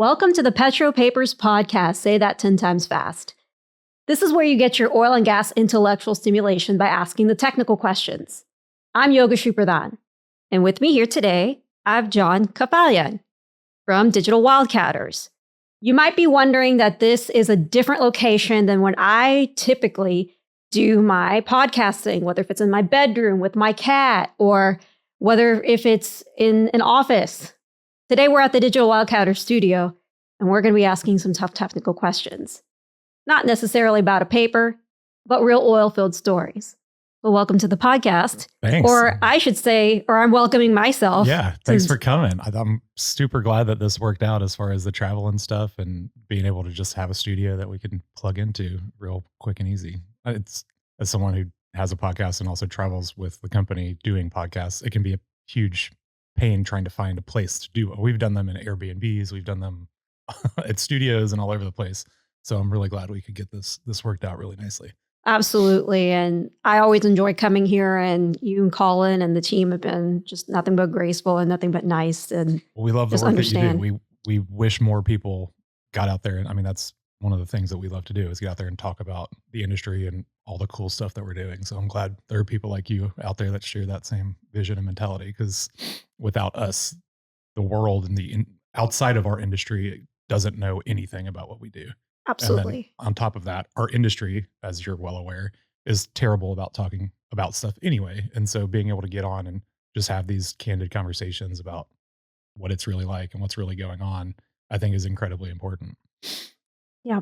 Welcome to the PetroPapers podcast. Say that 10 times fast. This is where you get your oil and gas intellectual stimulation by asking the technical questions. I'm Yogashri Pradhan, and with me here today, I have John Kalfayan from Digital Wildcatters. You might be wondering that this is a different location than when I typically do my podcasting, whether if it's in my bedroom with my cat or whether if it's in an office. Today, we're at the Digital Wildcatters studio, and we're going to be asking some tough technical questions. Not necessarily about a paper, but real oil-filled stories. Well, welcome to the podcast. Thanks. Or I should say, or I'm welcoming myself. Yeah, thanks for coming. I'm super glad that this worked out as far as the travel and stuff and being able to just have a studio that we can plug into real quick and easy. It's, as someone who has a podcast and also travels with the company doing podcasts, it can be a huge pain trying to find a place to do it. We've done them in Airbnbs, we've done them at studios and all over the place. So I'm really glad we could get this worked out really nicely. Absolutely. And I always enjoy coming here, and you and Colin and the team have been just nothing but graceful and nothing but nice. And we love the work that you do. We wish more people got out there. And I mean, that's one of the things that we love to do is get out there and talk about the industry and all the cool stuff that we're doing. So I'm glad there are people like you out there that share that same vision and mentality, because without us, the world and outside of our industry doesn't know anything about what we do. Absolutely. On top of that, our industry, as you're well aware, is terrible about talking about stuff anyway. And so being able to get on and just have these candid conversations about what it's really like and what's really going on, I think is incredibly important. Yeah.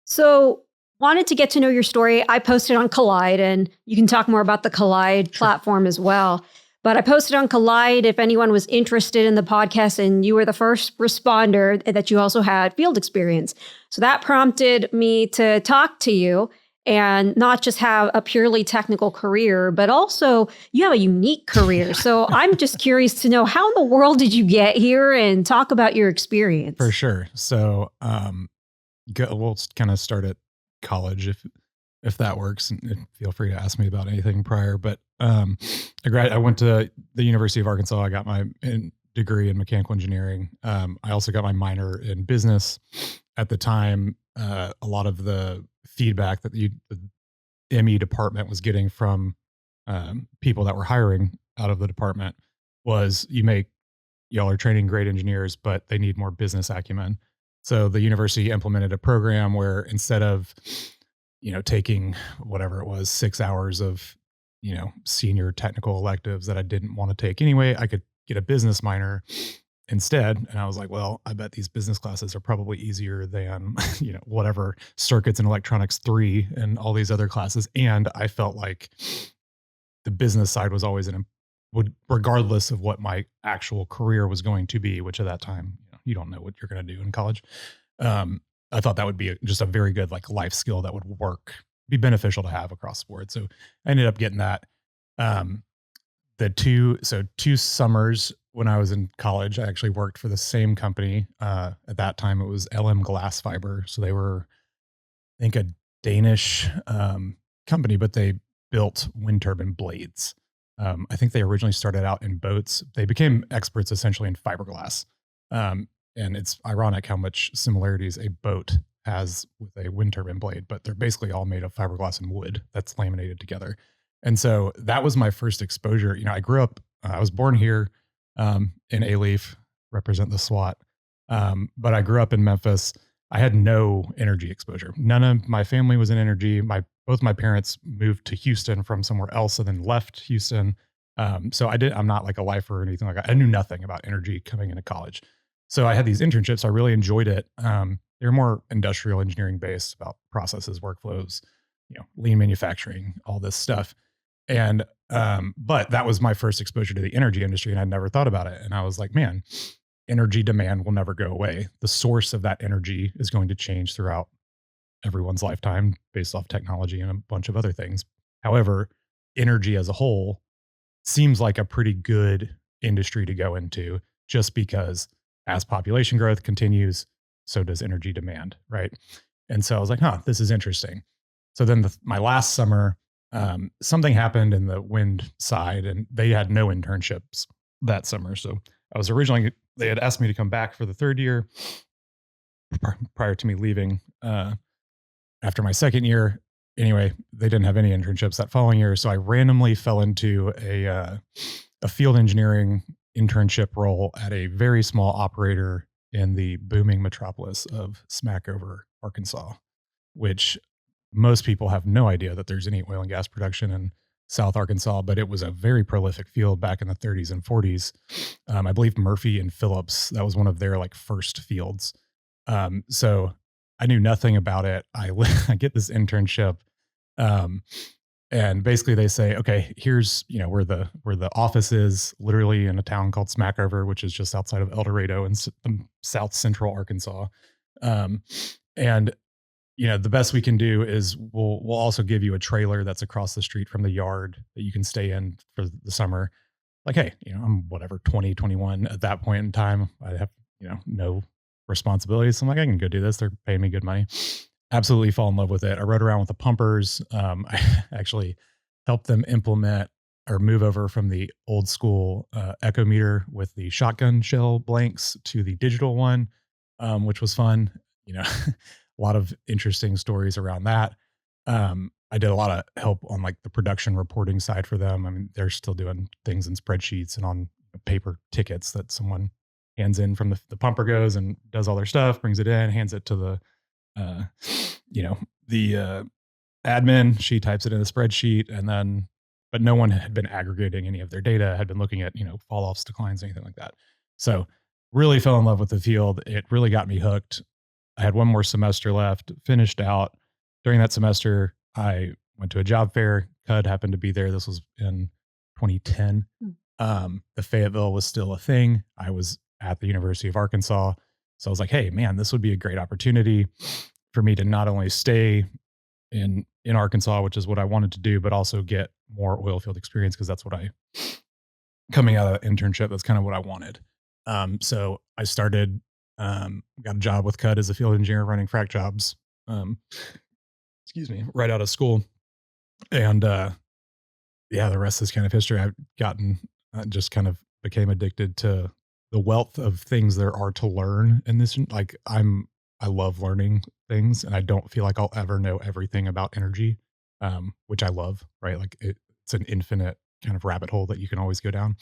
So wanted to get to know your story. I posted on Collide, and you can talk more about the Collide platform as well. But I posted on Collide if anyone was interested in the podcast, and you were the first responder that you also had field experience. So that prompted me to talk to you and not just have a purely technical career, but also you have a unique career. So I'm just curious to know, how in the world did you get here, and talk about your experience? For sure. So we'll kind of start at college if that works, and feel free to ask me about anything prior. But I went to the University of Arkansas. I got my degree in mechanical engineering. I also got my minor in business. At the time, a lot of the feedback that the ME department was getting from people that were hiring out of the department was, y'all are training great engineers, but they need more business acumen. So the university implemented a program where instead of taking whatever it was, 6 hours of, senior technical electives that I didn't want to take anyway, I could get a business minor instead. And I was like, well, I bet these business classes are probably easier than, whatever circuits and electronics 3 and all these other classes. And I felt like the business side was always regardless of what my actual career was going to be, which at that time, you don't know what you're going to do in college. I thought that would be just a very good life skill that would be beneficial to have across the board. So I ended up getting that. Two summers when I was in college, I actually worked for the same company. At that time, it was LM Glass Fiber. So they were, I think, a Danish company, but they built wind turbine blades. I think they originally started out in boats. They became experts essentially in fiberglass. And it's ironic how much similarities a boat has with a wind turbine blade, but they're basically all made of fiberglass and wood that's laminated together. And so that was my first exposure. I was born here in A-Leaf, represent the SWAT. But I grew up in Memphis. I had no energy exposure. None of my family was in energy. Both my parents moved to Houston from somewhere else and then left Houston. So I'm not like a lifer or anything like that. I knew nothing about energy coming into college. So I had these internships. I really enjoyed it. They're more industrial engineering based, about processes, workflows, lean manufacturing, all this stuff. And, but that was my first exposure to the energy industry, and I'd never thought about it. And I was like, man, energy demand will never go away. The source of that energy is going to change throughout everyone's lifetime based off technology and a bunch of other things. However, energy as a whole seems like a pretty good industry to go into, just because as population growth continues, so does energy demand, right? And so I was like, this is interesting. So then my last summer, something happened in the wind side, and they had no internships that summer. So I was they had asked me to come back for the third year. prior to me leaving after my second year. Anyway, they didn't have any internships that following year, so I randomly fell into a field engineering internship role at a very small operator in the booming metropolis of Smackover, Arkansas, which most people have no idea that there's any oil and gas production in South Arkansas, but it was a very prolific field back in the 30s and 40s. I believe Murphy and Phillips, that was one of their like first fields. So I knew nothing about it. I get this internship, um, and basically they say, okay, here's where the office is, literally in a town called Smackover, which is just outside of El Dorado in South Central Arkansas. Um, and the best we can do is we'll also give you a trailer that's across the street from the yard that you can stay in for the summer. Like, hey, I'm whatever, 20, 21 at that point in time. I have, no responsibilities. So I'm like, I can go do this. They're paying me good money. Absolutely fall in love with it. I rode around with the pumpers. I actually helped them implement or move over from the old school echo meter with the shotgun shell blanks to the digital one, which was fun. A lot of interesting stories around that. I did a lot of help on like the production reporting side for them. I mean, they're still doing things in spreadsheets and on paper tickets that someone hands in from the pumper goes and does all their stuff, brings it in, hands it to uh, the admin. She types it in a spreadsheet, and then, but no one had been aggregating any of their data, had been looking at, fall offs, declines, anything like that. So really fell in love with the field. It really got me hooked. I had one more semester left, finished out. During that semester, I went to a job fair. CUD happened to be there. This was in 2010. The Fayetteville was still a thing. I was at the University of Arkansas. So I was like, hey, man, this would be a great opportunity for me to not only stay in Arkansas, which is what I wanted to do, but also get more oil field experience, because that's what coming out of internship, that's kind of what I wanted. So I started, got a job with CUD as a field engineer running frac jobs, excuse me, right out of school. And yeah, the rest is kind of history. I've gotten just kind of became addicted to the wealth of things there are to learn in this. Like I love learning things, and I don't feel like I'll ever know everything about energy, which I love, right? Like it's an infinite kind of rabbit hole that you can always go down.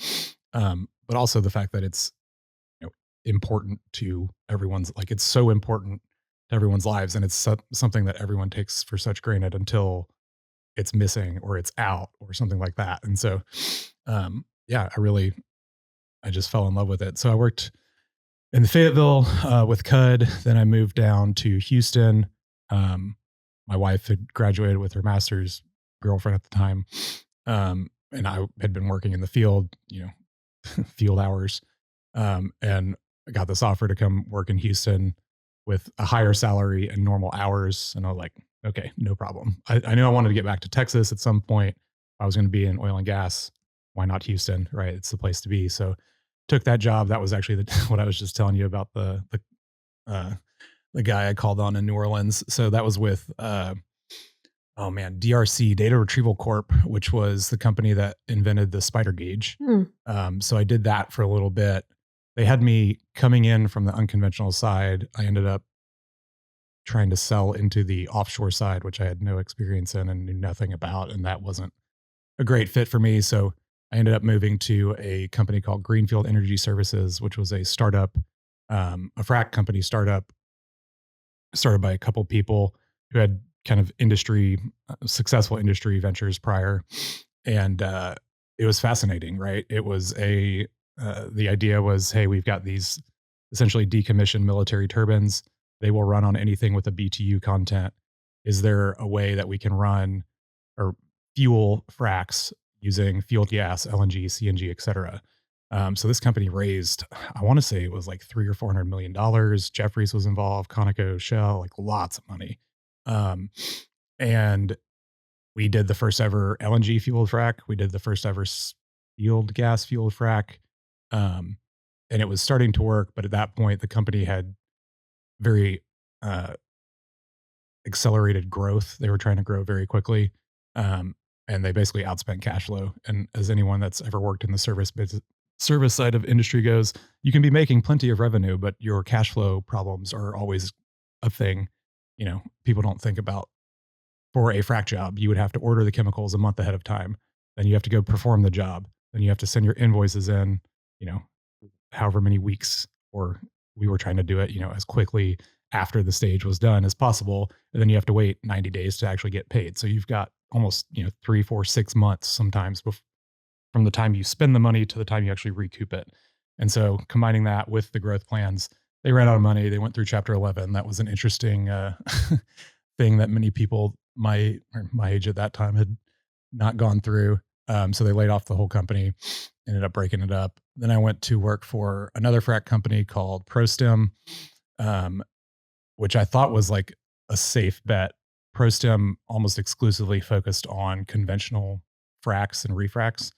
But also the fact that it's, important to everyone's, like it's so important to everyone's lives, and it's something that everyone takes for such granted until it's missing or it's out or something like that. And so, yeah, I just fell in love with it. So I worked in the Fayetteville with CUD. Then I moved down to Houston. My wife had graduated with her master's, girlfriend at the time. And I had been working in the field, field hours. And I got this offer to come work in Houston with a higher salary and normal hours. And I was like, okay, no problem. I knew I wanted to get back to Texas at some point. I was going to be in oil and gas. Why not Houston? Right. It's the place to be. So took that job. That was actually what I was just telling you about the guy I called on in New Orleans. So that was with, DRC, Data Retrieval Corp, which was the company that invented the spider gauge. So I did that for a little bit. They had me coming in from the unconventional side. I ended up trying to sell into the offshore side, which I had no experience in and knew nothing about. And that wasn't a great fit for me. So I ended up moving to a company called Greenfield Energy Services, which was a startup, a frac company startup started by a couple people who had kind of successful industry ventures prior. And it was fascinating, right? It was the idea was, hey, we've got these essentially decommissioned military turbines. They will run on anything with a BTU content. Is there a way that we can run or fuel fracs using field gas, LNG, CNG, et cetera? So this company raised, I want to say it was like $300 or $400 million. Jeffries was involved, Conoco, Shell, like lots of money. And we did the first ever LNG fueled frac. We did the first ever field gas fueled frac. And it was starting to work, but at that point, the company had very accelerated growth. They were trying to grow very quickly. And they basically outspent cash flow. And as anyone that's ever worked in the service service side of industry goes, you can be making plenty of revenue, but your cash flow problems are always a thing. People don't think about. For a frac job, you would have to order the chemicals a month ahead of time. Then you have to go perform the job. Then you have to send your invoices in, you know, however many weeks, or we were trying to do it, as quickly after the stage was done as possible. And then you have to wait 90 days to actually get paid. So you've got almost, 3, 4, 6 months sometimes from the time you spend the money to the time you actually recoup it. And so combining that with the growth plans, they ran out of money. They went through Chapter 11. That was an interesting thing that many people my age at that time had not gone through. So they laid off the whole company, ended up breaking it up. Then I went to work for another frac company called ProStem, um, which I thought was like a safe bet. ProStem almost exclusively focused on conventional fracs and refracs.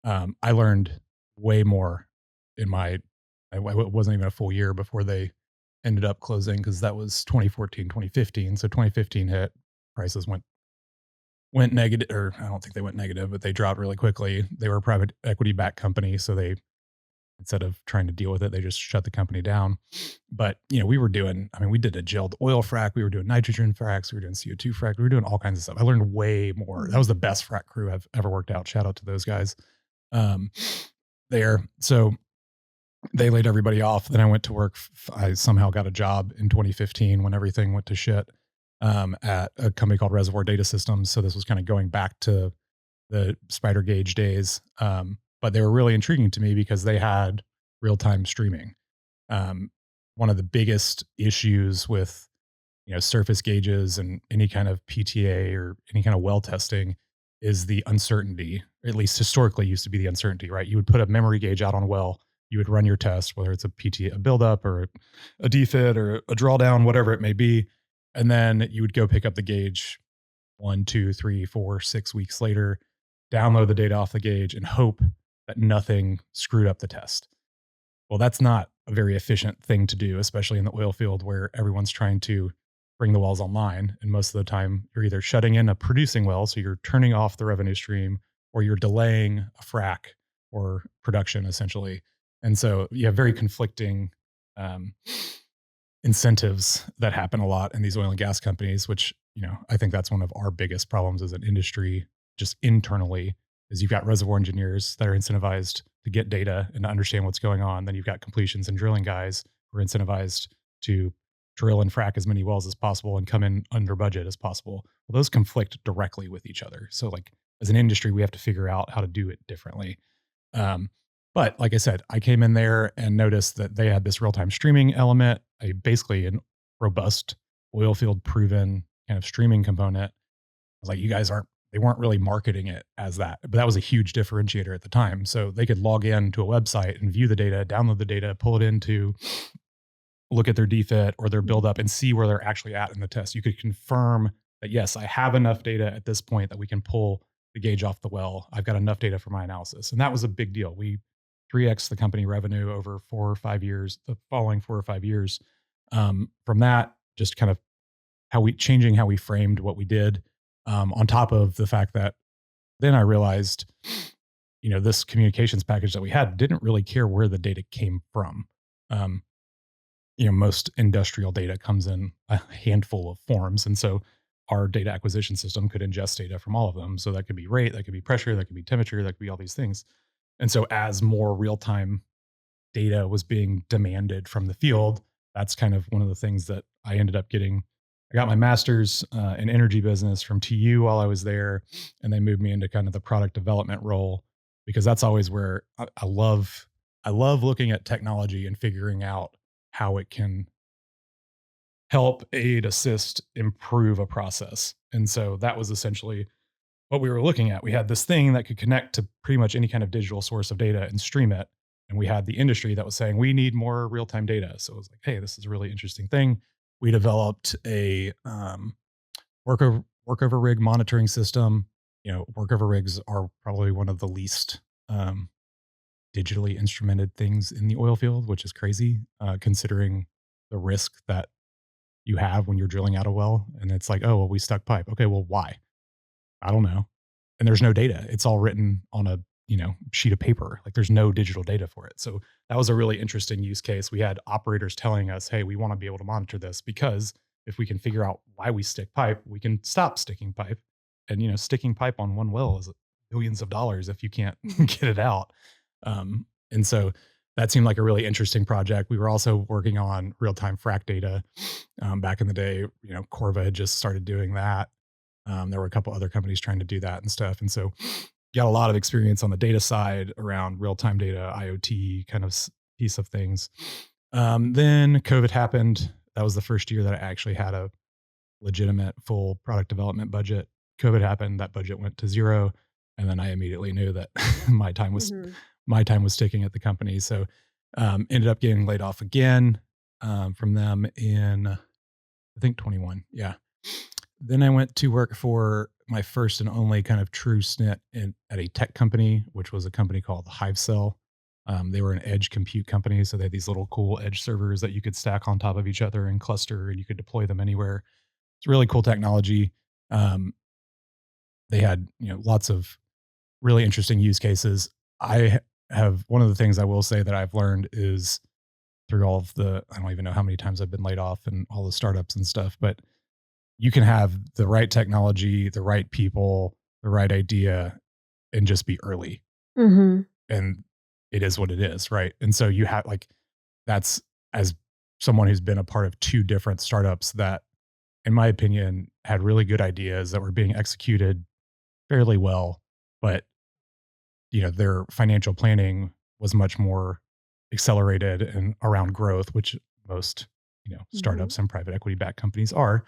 I learned way more in my, it wasn't even a full year before they ended up closing, because that was 2014, 2015. So 2015 hit, prices went negative, or I don't think they went negative, but they dropped really quickly. They were a private equity backed company, so they, instead of trying to deal with it, they just shut the company down. But we were doing, we did a gelled oil frac, we were doing nitrogen fracs, we were doing CO2 frac, we were doing all kinds of stuff. I learned way more. That was the best frac crew I've ever worked out. Shout out to those guys there. So they laid everybody off. Then I went to work. I somehow got a job in 2015 when everything went to shit, at a company called Reservoir Data Systems. So this was kind of going back to the Spider Gauge days. But they were really intriguing to me because they had real-time streaming. One of the biggest issues with, surface gauges and any kind of PTA or any kind of well testing is the uncertainty. At least historically used to be the uncertainty, right? You would put a memory gauge out on a well, you would run your test, whether it's a PTA, a buildup, or a defit, or a drawdown, whatever it may be. And then you would go pick up the gauge 1, 2, 3, 4, 6 weeks later, download the data off the gauge, and hope that nothing screwed up the test. Well, that's not a very efficient thing to do, especially in the oil field where everyone's trying to bring the wells online. And most of the time, you're either shutting in a producing well, so you're turning off the revenue stream, or you're delaying a frac or production, essentially. And so you have very conflicting incentives that happen a lot in these oil and gas companies, which, I think that's one of our biggest problems as an industry, just internally, is you've got reservoir engineers that are incentivized to get data and to understand what's going on. Then you've got completions and drilling guys who are incentivized to drill and frack as many wells as possible and come in under budget as possible. Well, those conflict directly with each other. So like as an industry, we have to figure out how to do it differently. But like I said, I came in there and noticed that they had this real-time streaming element, basically a robust oil field proven kind of streaming component. I was like, they weren't really marketing it as that, but that was a huge differentiator at the time. So they could log in to a website and view the data, download the data, pull it into, look at their defit or their buildup and see where they're actually at in the test. You could confirm that, yes, I have enough data at this point that we can pull the gauge off the well. I've got enough data for my analysis. And that was a big deal. We 3x the company revenue over 4 or 5 years, the following 4 or 5 years. From that, just kind of changing how we framed what we did. On top of the fact that then I realized, this communications package that we had didn't really care where the data came from. Most industrial data comes in a handful of forms. And so our data acquisition system could ingest data from all of them. So that could be rate, that could be pressure, that could be temperature, that could be all these things. And so as more real-time data was being demanded from the field, that's kind of one of the things that I ended up getting. I got my master's in energy business from TU while I was there, and they moved me into kind of the product development role, because that's always where I love looking at technology and figuring out how it can help, aid, assist, improve a process. And so that was essentially what we were looking at. We had this thing that could connect to pretty much any kind of digital source of data and stream it. And we had the industry that was saying, we need more real-time data. So it was like, hey, this is a really interesting thing. We developed a workover rig monitoring system. Workover rigs are probably one of the least digitally instrumented things in the oil field, which is crazy, considering the risk that you have when you're drilling out a well. And it's like, oh, well, we stuck pipe. Okay, well, why? I don't know. And there's no data. It's all written on a sheet of paper. Like there's no digital data for it. So that was a really interesting use case. We had operators telling us, hey, we want to be able to monitor this because if we can figure out why we stick pipe, we can stop sticking pipe. And, sticking pipe on one well is billions of dollars if you can't get it out. And so that seemed like a really interesting project. We were also working on real-time frac data. Back in the day, Corva had just started doing that. There were a couple other companies trying to do that and stuff. And so got a lot of experience on the data side around real-time data, IoT kind of piece of things. Then COVID happened. That was the first year that I actually had a legitimate full product development budget. COVID happened, that budget went to zero. And then I immediately knew that my time was ticking at the company. So ended up getting laid off again from them in, I think 21. Yeah. Then I went to work for my first and only kind of true stint at a tech company, which was a company called HiveCell. They were an edge compute company. So they had these little cool edge servers that you could stack on top of each other and cluster, and you could deploy them anywhere. It's really cool technology. They had, lots of really interesting use cases. I have, one of the things I will say that I've learned is through all of I don't even know how many times I've been laid off and all the startups and stuff, but you can have the right technology, the right people, the right idea, and just be early. And it is what it is, right? And so you have that's, as someone who's been a part of two different startups that, in my opinion, had really good ideas that were being executed fairly well, but their financial planning was much more accelerated and around growth, which most startups and private equity backed companies are.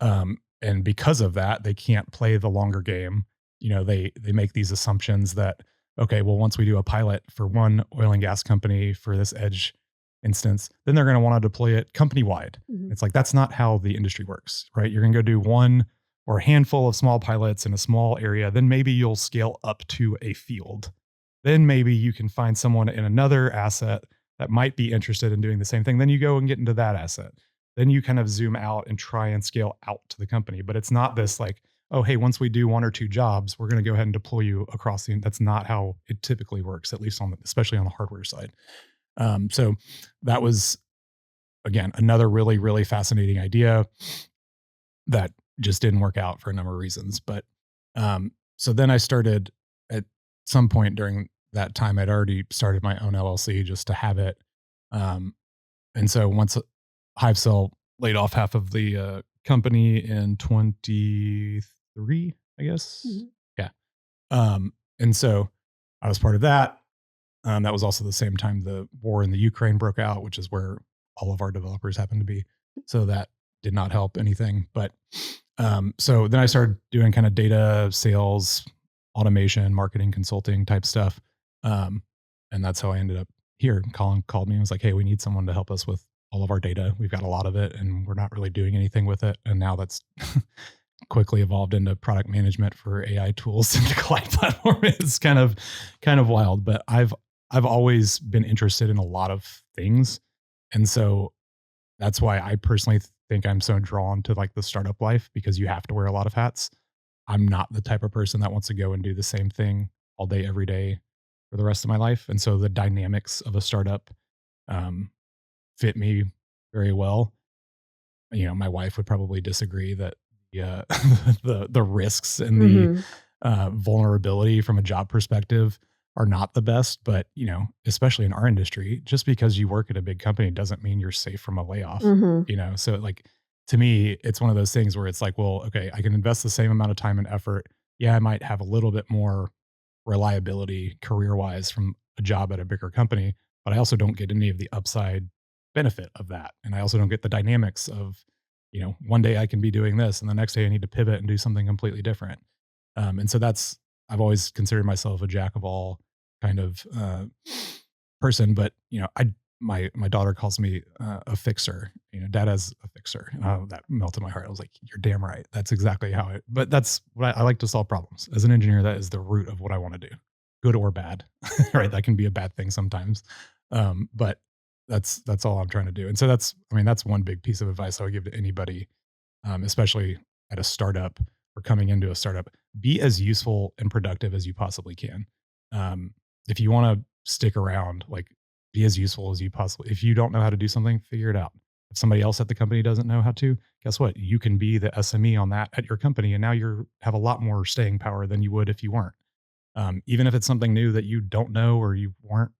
And because of that, they can't play the longer game. They make these assumptions that, okay, well, once we do a pilot for one oil and gas company for this edge instance, then they're going to want to deploy it company wide. It's like, that's not how the industry works, right? You're going to go do one or a handful of small pilots in a small area. Then maybe you'll scale up to a field. Then maybe you can find someone in another asset that might be interested in doing the same thing. Then you go and get into that asset. Then you kind of zoom out and try and scale out to the company. But it's not this like, oh, hey, once we do one or two jobs, we're going to go ahead and deploy you across that's not how it typically works, at least especially on the hardware side. So that was, again, another really, really fascinating idea that just didn't work out for a number of reasons. But so then I started, at some point during that time, I'd already started my own LLC just to have it. And so once HiveCell laid off half of the company in 23, I guess. Yeah. And so I was part of that. That was also the same time the war in the Ukraine broke out, which is where all of our developers happened to be. So that did not help anything. But so then I started doing kind of data sales, automation, marketing, consulting type stuff. And that's how I ended up here. Colin called me and was like, hey, we need someone to help us with all of our data. We've got a lot of it and we're not really doing anything with it. And now that's quickly evolved into product management for AI tools and the Collide platform. It's kind of wild, but I've always been interested in a lot of things. And so that's why I personally think I'm so drawn to like the startup life, because you have to wear a lot of hats. I'm not the type of person that wants to go and do the same thing all day, every day for the rest of my life. And so the dynamics of a startup fit me very well. My wife would probably disagree that the risks and the vulnerability from a job perspective are not the best, but especially in our industry, just because you work at a big company doesn't mean you're safe from a layoff. So like, to me, it's one of those things where it's like, well, okay, I can invest the same amount of time and effort. Yeah, I might have a little bit more reliability career-wise from a job at a bigger company, but I also don't get any of the upside benefit of that. And I also don't get the dynamics of, one day I can be doing this and the next day I need to pivot and do something completely different. And so I've always considered myself a jack of all kind of person, but my daughter calls me a fixer. Dad is a fixer. That melted my heart. I was like, you're damn right. That's exactly how but that's what I like to solve problems. As an engineer, that is the root of what I want to do, good or bad, right? That can be a bad thing sometimes. But that's all I'm trying to do. And so that's one big piece of advice I would give to anybody, especially at a startup or coming into a startup. Be as useful and productive as you possibly can. Um, if you want to stick around, like be as useful as you possibly. If you don't know how to do something, figure it out. If somebody else at the company doesn't know how to, guess what? You can be the SME on that at your company, and now you have a lot more staying power than you would if you weren't. Even if it's something new that you don't know or you weren't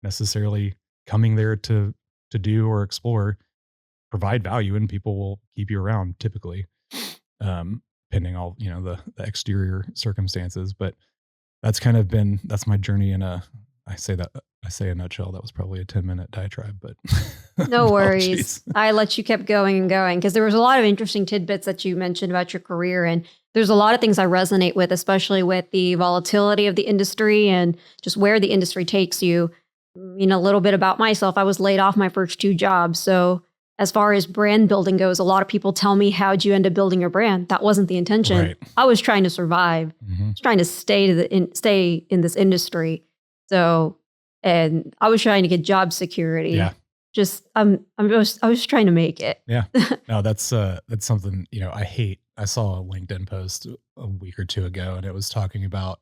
necessarily coming there to do or explore, provide value, and people will keep you around typically, pending all the exterior circumstances. But that's my journey in a I say a nutshell. That was probably a 10-minute diatribe, but No worries. apologies. I let you keep going and going because there was a lot of interesting tidbits that you mentioned about your career. And there's a lot of things I resonate with, especially with the volatility of the industry and just where the industry takes you. A little bit about myself. I was laid off my first two jobs. So as far as brand building goes, a lot of people tell me, how'd you end up building your brand? That wasn't the intention. Right. I was trying to survive. I Mhm. was trying to stay in this industry. So, and I was trying to get job security. Yeah. I was trying to make it. Yeah. No, that's something, I hate. I saw a LinkedIn post a week or two ago, and it was talking about,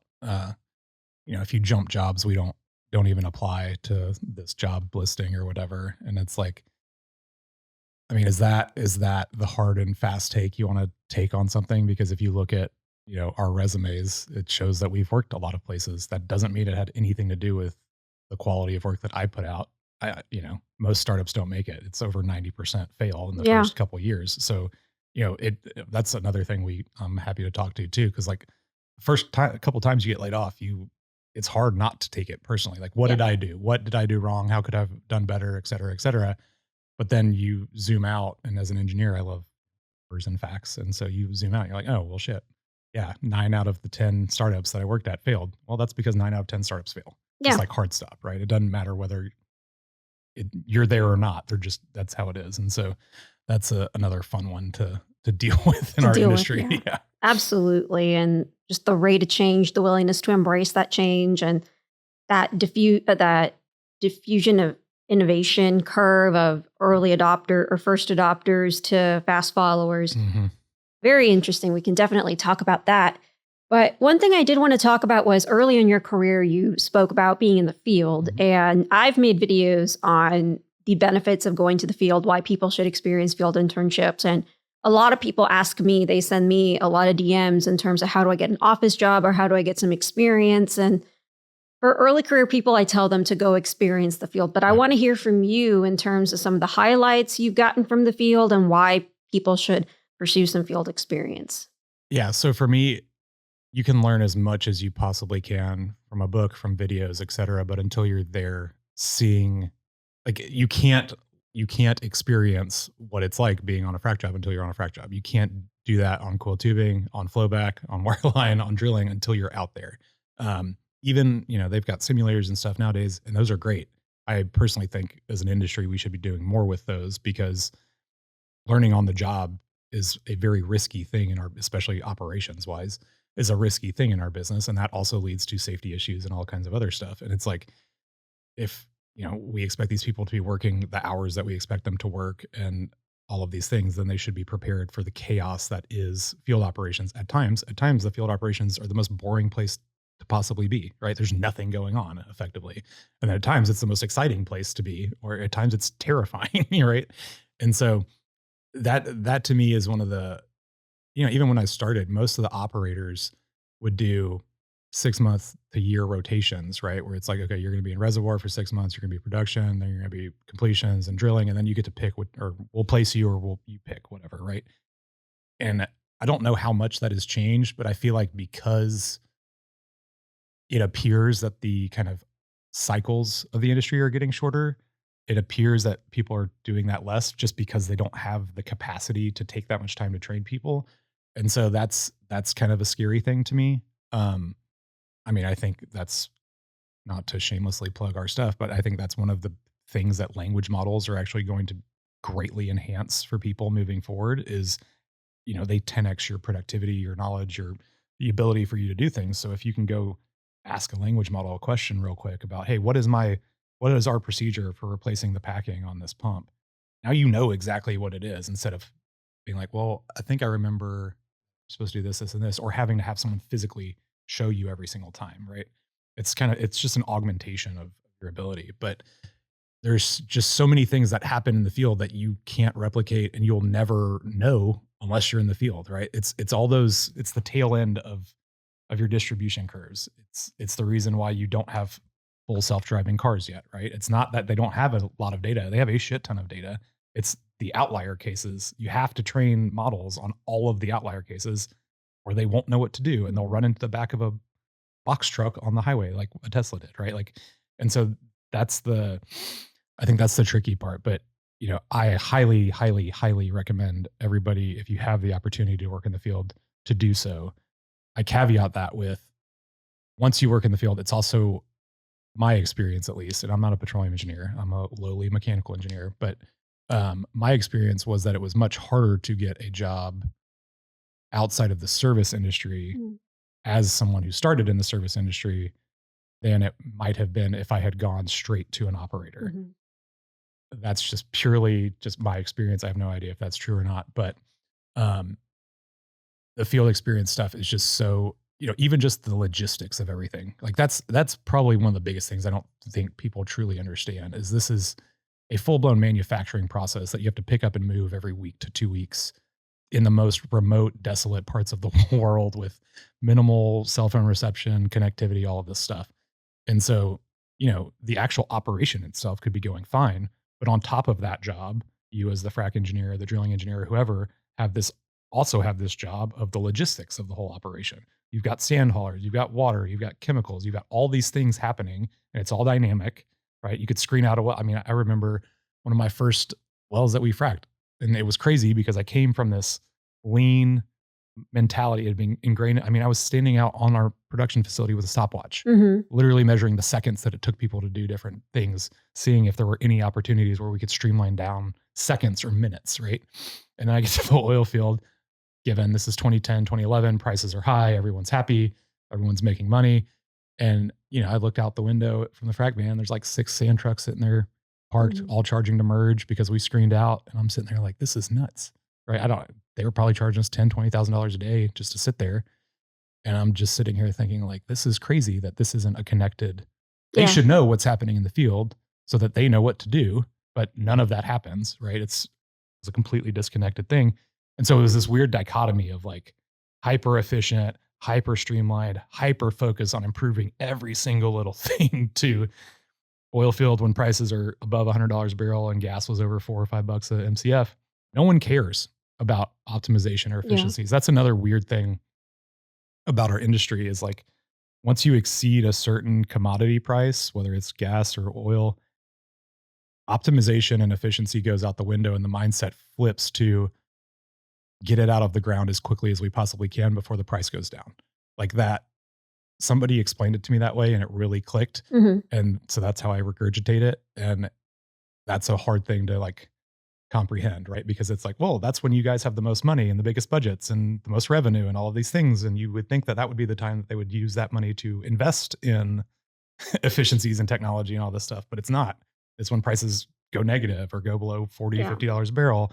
if you jump jobs, we don't even apply to this job listing or whatever. And it's like, I mean, is that the hard and fast take you want to take on something? Because if you look at, our resumes, it shows that we've worked a lot of places. That doesn't mean it had anything to do with the quality of work that I put out. Most startups don't make it. It's over 90% fail in the Yeah. first couple years. So, that's another thing I'm happy to talk to too. Cause like first time, a couple times you get laid off, it's hard not to take it personally. Like, what Yeah. did I do? What did I do wrong? How could I have done better, et cetera, et cetera. But then you zoom out, and as an engineer, I love numbers and facts. And so you zoom out, you're like, oh, well, shit. Yeah, 9 out of the 10 startups that I worked at failed. Well, that's because 9 out of 10 startups fail. Yeah. Just like hard stop, right? It doesn't matter whether you're there or not. That's how it is. And so that's another fun one to deal with in To our deal with. industry. Yeah. Yeah. Absolutely. And just the rate of change, the willingness to embrace that change and that diffusion of innovation curve of early adopter or first adopters to fast followers. Mhm. Very interesting. We can definitely talk about that. But one thing I did want to talk about was early in your career, you spoke about being in the field. Mhm. And I've made videos on the benefits of going to the field, why people should experience field internships. And a lot of people ask me, they send me a lot of DMs in terms of how do I get an office job or how do I get some experience? And for early career people, I tell them to go experience the field. But I Right. want to hear from you in terms of some of the highlights you've gotten from the field and why people should pursue some field experience. Yeah. So for me, you can learn as much as you possibly can from a book, from videos, et cetera. But until you're there seeing, like, you can't experience what it's like being on a frac job until you're on a frac job. You can't do that on coil tubing, on flowback, on wireline, on drilling until you're out there. Even, they've got simulators and stuff nowadays, and those are great. I personally think as an industry, we should be doing more with those because learning on the job is a very risky thing in our, especially operations wise, is a risky thing in our business. And that also leads to safety issues and all kinds of other stuff. And it's like, if, we expect these people to be working the hours that we expect them to work and all of these things, then they should be prepared for the chaos that is field operations. At times the field operations are the most boring place to possibly be, right? There's nothing going on effectively. And then at times it's the most exciting place to be, or at times it's terrifying, right? And so that to me is one of the, even when I started, most of the operators would do 6 month to year rotations, right? Where it's like, okay, you're going to be in reservoir for 6 months, you're going to be production, then you're going to be completions and drilling, and then you get to pick what, or we'll place you, or you pick whatever, right? And I don't know how much that has changed, but I feel like because it appears that the kind of cycles of the industry are getting shorter, it appears that people are doing that less just because they don't have the capacity to take that much time to train people. And so that's kind of a scary thing to me. Um, I mean, I think that's, not to shamelessly plug our stuff, but I think that's one of the things that language models are actually going to greatly enhance for people moving forward is, they 10x your productivity, your knowledge, the ability for you to do things. So if you can go ask a language model a question real quick about, hey, what is our procedure for replacing the packing on this pump? Now you know exactly what it is, instead of being like, well, I think I remember I'm supposed to do this, this, and this, or having to have someone physically show you every single time, right? it's just an augmentation of your ability. But there's just so many things that happen in the field that you can't replicate and you'll never know unless you're in the field, right? It's all those, it's the tail end of your distribution curves. It's the reason why you don't have full self-driving cars yet, right? It's not that they don't have a lot of data. They have a shit ton of data. It's the outlier cases. You have to train models on all of the outlier cases or they won't know what to do and they'll run into the back of a box truck on the highway like a Tesla did, right? Like, and so that's the, I think that's the tricky part. But I highly, highly, highly recommend everybody, if you have the opportunity to work in the field, to do so. I caveat that with, once you work in the field, it's also my experience, at least, and I'm not a petroleum engineer, I'm a lowly mechanical engineer, but my experience was that it was much harder to get a job outside of the service industry as someone who started in the service industry than it might have been if I had gone straight to an operator. That's just purely just my experience. I have no idea if that's true or not, but the field experience stuff is just so, even just the logistics of everything. Like that's probably one of the biggest things I don't think people truly understand is this is a full-blown manufacturing process that you have to pick up and move every week to 2 weeks in the most remote, desolate parts of the world with minimal cell phone reception, connectivity, all of this stuff. And so, the actual operation itself could be going fine. But on top of that job, you as the frac engineer, the drilling engineer, whoever, have this job of the logistics of the whole operation. You've got sand haulers, you've got water, you've got chemicals, you've got all these things happening, and it's all dynamic, right? You could screen out a well. I mean, I remember one of my first wells that we fracked, and it was crazy because I came from this lean mentality had been ingrained. I mean, I was standing out on our production facility with a stopwatch, literally measuring the seconds that it took people to do different things, seeing if there were any opportunities where we could streamline down seconds or minutes, right? And then I get to the oil field, given this is 2010, 2011, prices are high, everyone's happy, everyone's making money. And, I looked out the window from the frac van, there's like 6 sand trucks sitting there parked, all charging to merge because we screened out. And I'm sitting there like, this is nuts, right? They were probably charging us $10,000, $20,000 a day just to sit there. And I'm just sitting here thinking like, this is crazy that this isn't a connected, they should know what's happening in the field so that they know what to do, but none of that happens, right? It's a completely disconnected thing. And so it was this weird dichotomy of like hyper efficient, hyper streamlined, hyper focus on improving every single little thing to oil field when prices are above $100 a barrel and gas was over $4 or $5 a MCF. No one cares about optimization or efficiencies. That's another weird thing about our industry is like, once you exceed a certain commodity price, whether it's gas or oil, optimization and efficiency goes out the window and the mindset flips to get it out of the ground as quickly as we possibly can before the price goes down. Like that, somebody explained it to me that way and it really clicked. And so that's how I regurgitate it. And that's a hard thing to like comprehend, right? Because it's like, well, that's when you guys have the most money and the biggest budgets and the most revenue and all of these things. And you would think that that would be the time that they would use that money to invest in efficiencies and technology and all this stuff. But it's not. It's when prices go negative or go below $40, $50 a barrel.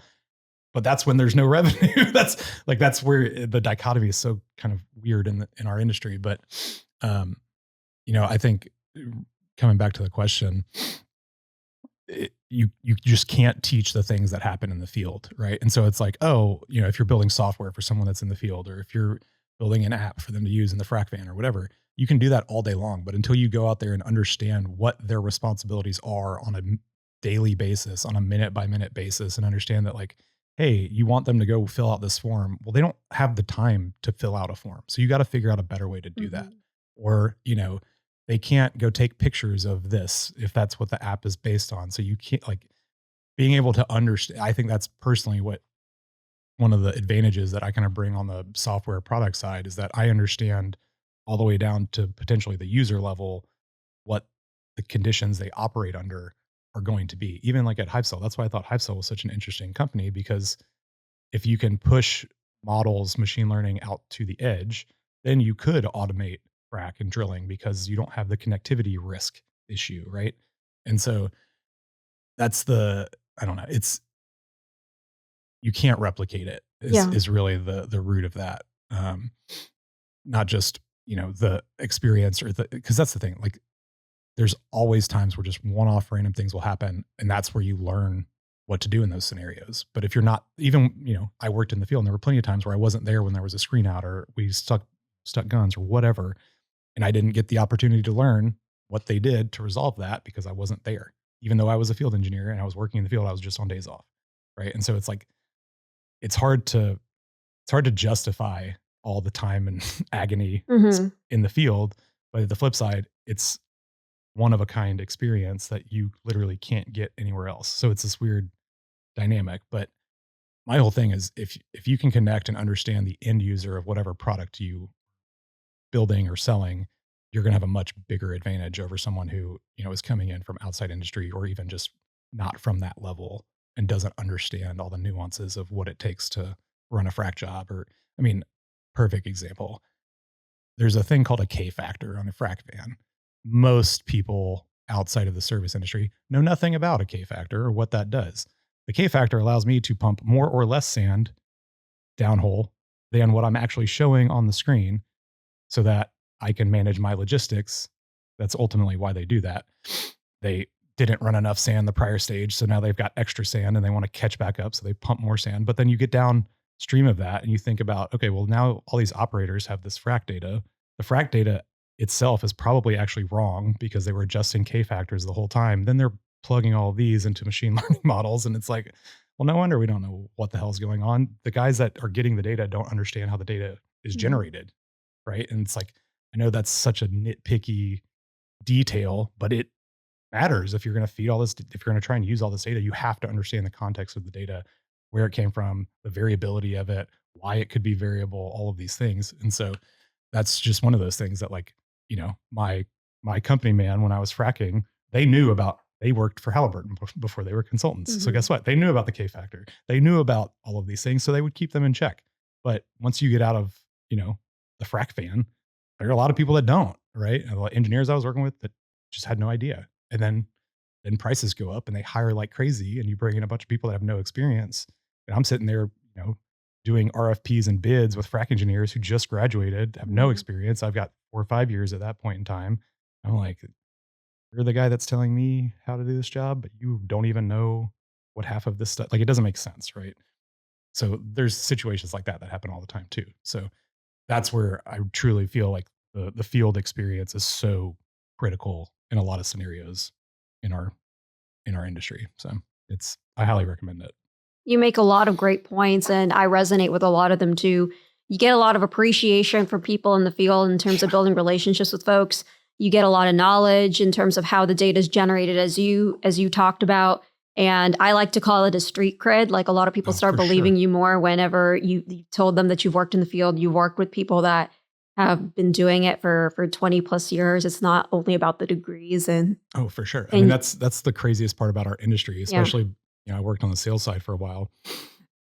But that's when there's no revenue. That's where the dichotomy is so kind of weird in our industry. But, I think coming back to the question, you just can't teach the things that happen in the field, right? And so it's like, if you're building software for someone that's in the field, or if you're building an app for them to use in the frac van or whatever, you can do that all day long. But until you go out there and understand what their responsibilities are on a daily basis, on a minute by minute basis, and understand that like, hey, you want them to go fill out this form. Well, they don't have the time to fill out a form. So you got to figure out a better way to do that. Or, they can't go take pictures of this if that's what the app is based on. So you can't like being able to understand. I think that's personally what one of the advantages that I kind of bring on the software product side is that I understand all the way down to potentially the user level, what the conditions they operate under are going to be. Even like at HiveCell, that's why I thought HiveCell was such an interesting company, because if you can push models, machine learning out to the edge, then you could automate frac and drilling because you don't have the connectivity risk issue, right? And so that's I don't know, you can't replicate it is really the root of that. Not just the experience because that's the thing. Like there's always times where just one-off random things will happen, and that's where you learn what to do in those scenarios. But if you're not even, I worked in the field and there were plenty of times where I wasn't there when there was a screen out or we stuck guns or whatever, and I didn't get the opportunity to learn what they did to resolve that because I wasn't there. Even though I was a field engineer and I was working in the field, I was just on days off. Right. And so it's like it's hard to justify all the time and agony in the field. But at the flip side, it's one of a kind experience that you literally can't get anywhere else. So it's this weird dynamic. But my whole thing is if you can connect and understand the end user of whatever product you building or selling, you're going to have a much bigger advantage over someone who, is coming in from outside industry or even just not from that level and doesn't understand all the nuances of what it takes to run a frac job. Or, perfect example. There's a thing called a K factor on a frac van. Most people outside of the service industry know nothing about a K factor or what that does. The K factor allows me to pump more or less sand downhole than what I'm actually showing on the screen so that I can manage my logistics. That's ultimately why they do that. They didn't run enough sand the prior stage, so now they've got extra sand and they want to catch back up, so they pump more sand. But then you get downstream of that and you think about, okay, well, now all these operators have this frac data. The frac data itself is probably actually wrong because they were adjusting K factors the whole time. Then they're plugging all of these into machine learning models, and it's like, well, no wonder we don't know what the hell is going on. The guys that are getting the data don't understand how the data is generated, right? And it's like, I know that's such a nitpicky detail, but it matters if you're going to feed all this. If you're going to try and use all this data, you have to understand the context of the data, where it came from, the variability of it, why it could be variable, all of these things. And so that's just one of those things that, like, my company man, when I was fracking, they worked for Halliburton before they were consultants. So guess what? They knew about the K factor. They knew about all of these things, so they would keep them in check. But once you get out of, the frac fan, there are a lot of people that don't, right? And a lot of engineers I was working with that just had no idea. And then prices go up and they hire like crazy, and you bring in a bunch of people that have no experience. And I'm sitting there, doing RFPs and bids with frac engineers who just graduated, have no experience. I've got 4 or 5 years at that point in time. I'm like, you're the guy that's telling me how to do this job, but you don't even know what half of this stuff, like, it doesn't make sense, right? So there's situations like that happen all the time too. So that's where I truly feel like the field experience is so critical in a lot of scenarios in our industry. So I highly recommend it. You make a lot of great points, and I resonate with a lot of them too. You get a lot of appreciation from people in the field in terms of building relationships with folks. You get a lot of knowledge in terms of how the data is generated, as you talked about. And I like to call it a street cred. Like, a lot of people start believing you more whenever you told them that you've worked in the field. You worked with people that have been doing it for 20 plus years. It's not only about the degrees. And oh, for sure. I mean, that's the craziest part about our industry, especially, I worked on the sales side for a while,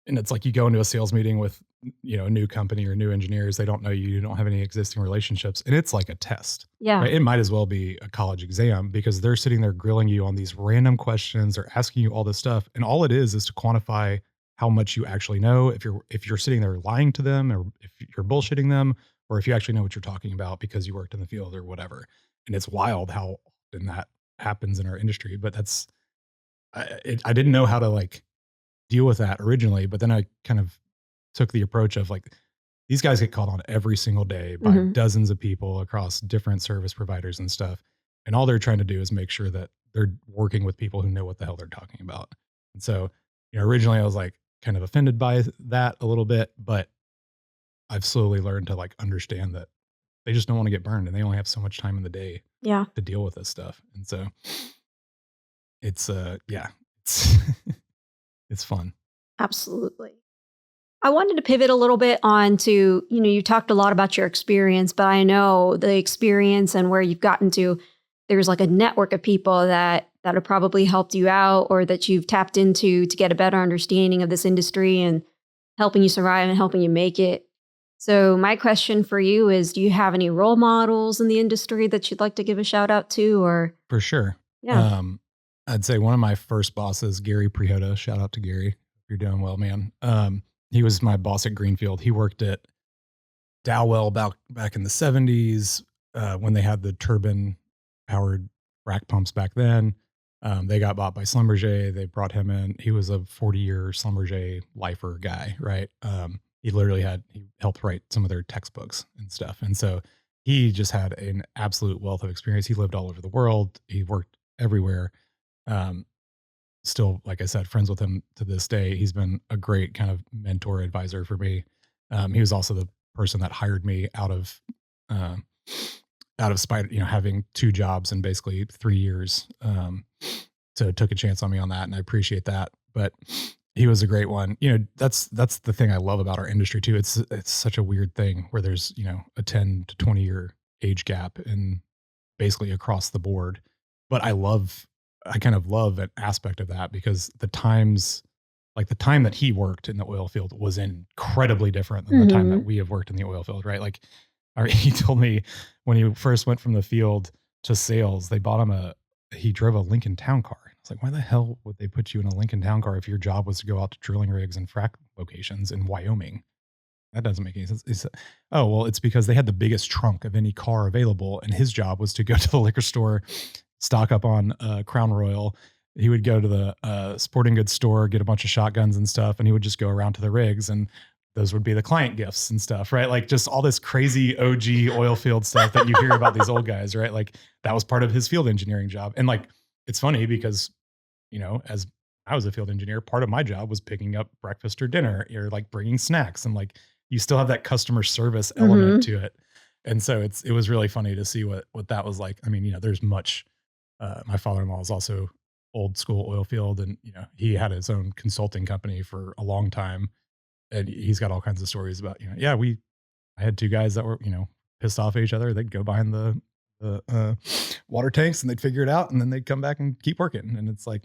and it's like you go into a sales meeting with, a new company or new engineers. They don't know you. You don't have any existing relationships. And it's like a test. Yeah. Right? It might as well be a college exam because they're sitting there grilling you on these random questions. They're asking you all this stuff. And all it is to quantify how much you actually know. If you're sitting there lying to them, or if you're bullshitting them, or if you actually know what you're talking about because you worked in the field or whatever. And it's wild how often that happens in our industry. But I didn't know how to like deal with that originally, but then I kind of took the approach of like, these guys get called on every single day by dozens of people across different service providers and stuff. And all they're trying to do is make sure that they're working with people who know what the hell they're talking about. And so, originally I was like kind of offended by that a little bit, but I've slowly learned to like understand that they just don't want to get burned and they only have so much time in the day to deal with this stuff. And so it's it's fun. Absolutely. I wanted to pivot a little bit on to, you talked a lot about your experience, but I know the experience and where you've gotten to, there's like a network of people that have probably helped you out, or that you've tapped into to get a better understanding of this industry and helping you survive and helping you make it. So my question for you is, do you have any role models in the industry that you'd like to give a shout out to? Or For sure. Yeah. I'd say one of my first bosses, Gary Prihoda, shout out to Gary. You're doing well, man. He was my boss at Greenfield. He worked at Dowell back in the 70s, when they had the turbine powered frac pumps back then. They got bought by Schlumberger. They brought him in. He was a 40-year Schlumberger lifer guy, right? He helped write some of their textbooks and stuff. And so he just had an absolute wealth of experience. He lived all over the world. He worked everywhere. Still, like I said, friends with him to this day. He's been a great kind of mentor advisor for me. He was also the person that hired me out of spite, having 2 jobs in basically 3 years. So took a chance on me on that, and I appreciate that. But he was a great one. That's the thing I love about our industry too. It's such a weird thing where there's, a 10 to 20 year age gap in basically across the board. But I kind of love an aspect of that because the time that he worked in the oil field was incredibly different than the time that we have worked in the oil field, right? Like, he told me when he first went from the field to sales, they bought him he drove a Lincoln Town Car. I was like, why the hell would they put you in a Lincoln Town Car if your job was to go out to drilling rigs and frac locations in Wyoming? That doesn't make any sense. He said, oh, well, it's because they had the biggest trunk of any car available, and his job was to go to the liquor store, stock up on Crown Royal. He would go to the sporting goods store, get a bunch of shotguns and stuff, and he would just go around to the rigs, and those would be the client gifts and stuff, right? Like just all this crazy OG oil field stuff that you hear about these old guys, right? Like that was part of his field engineering job. And like, it's funny because, as I was a field engineer, part of my job was picking up breakfast or dinner or like bringing snacks, and like you still have that customer service element to it. And so it was really funny to see what that was like. I mean, there's much, my father-in-law is also old school oil field, and, he had his own consulting company for a long time. And he's got all kinds of stories about, I had 2 guys that were, pissed off at each other. They'd go behind the water tanks and they'd figure it out, and then they'd come back and keep working. And it's like,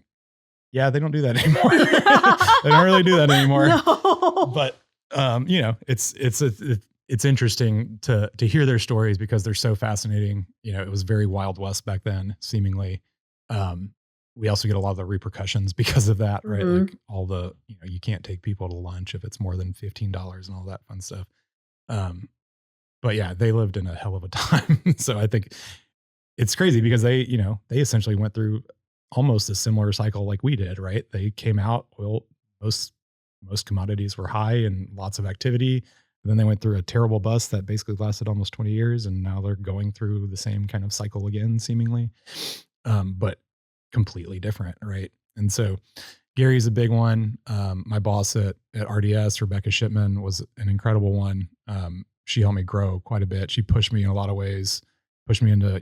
yeah, they don't do that anymore. They don't really do that anymore. No. But, it's interesting to hear their stories because they're so fascinating. It was very Wild West back then, seemingly. We also get a lot of the repercussions because of that, right? Like all the, you can't take people to lunch if it's more than $15 and all that fun stuff. But yeah, they lived in a hell of a time. So I think it's crazy because they essentially went through almost a similar cycle like we did, right? They came out, most commodities were high and lots of activity. And then they went through a terrible bust that basically lasted almost 20 years. And now they're going through the same kind of cycle again, seemingly. But completely different, right? And so Gary's a big one. My boss at RDS, Rebecca Shipman, was an incredible one. She helped me grow quite a bit. She pushed me in a lot of ways, pushed me into,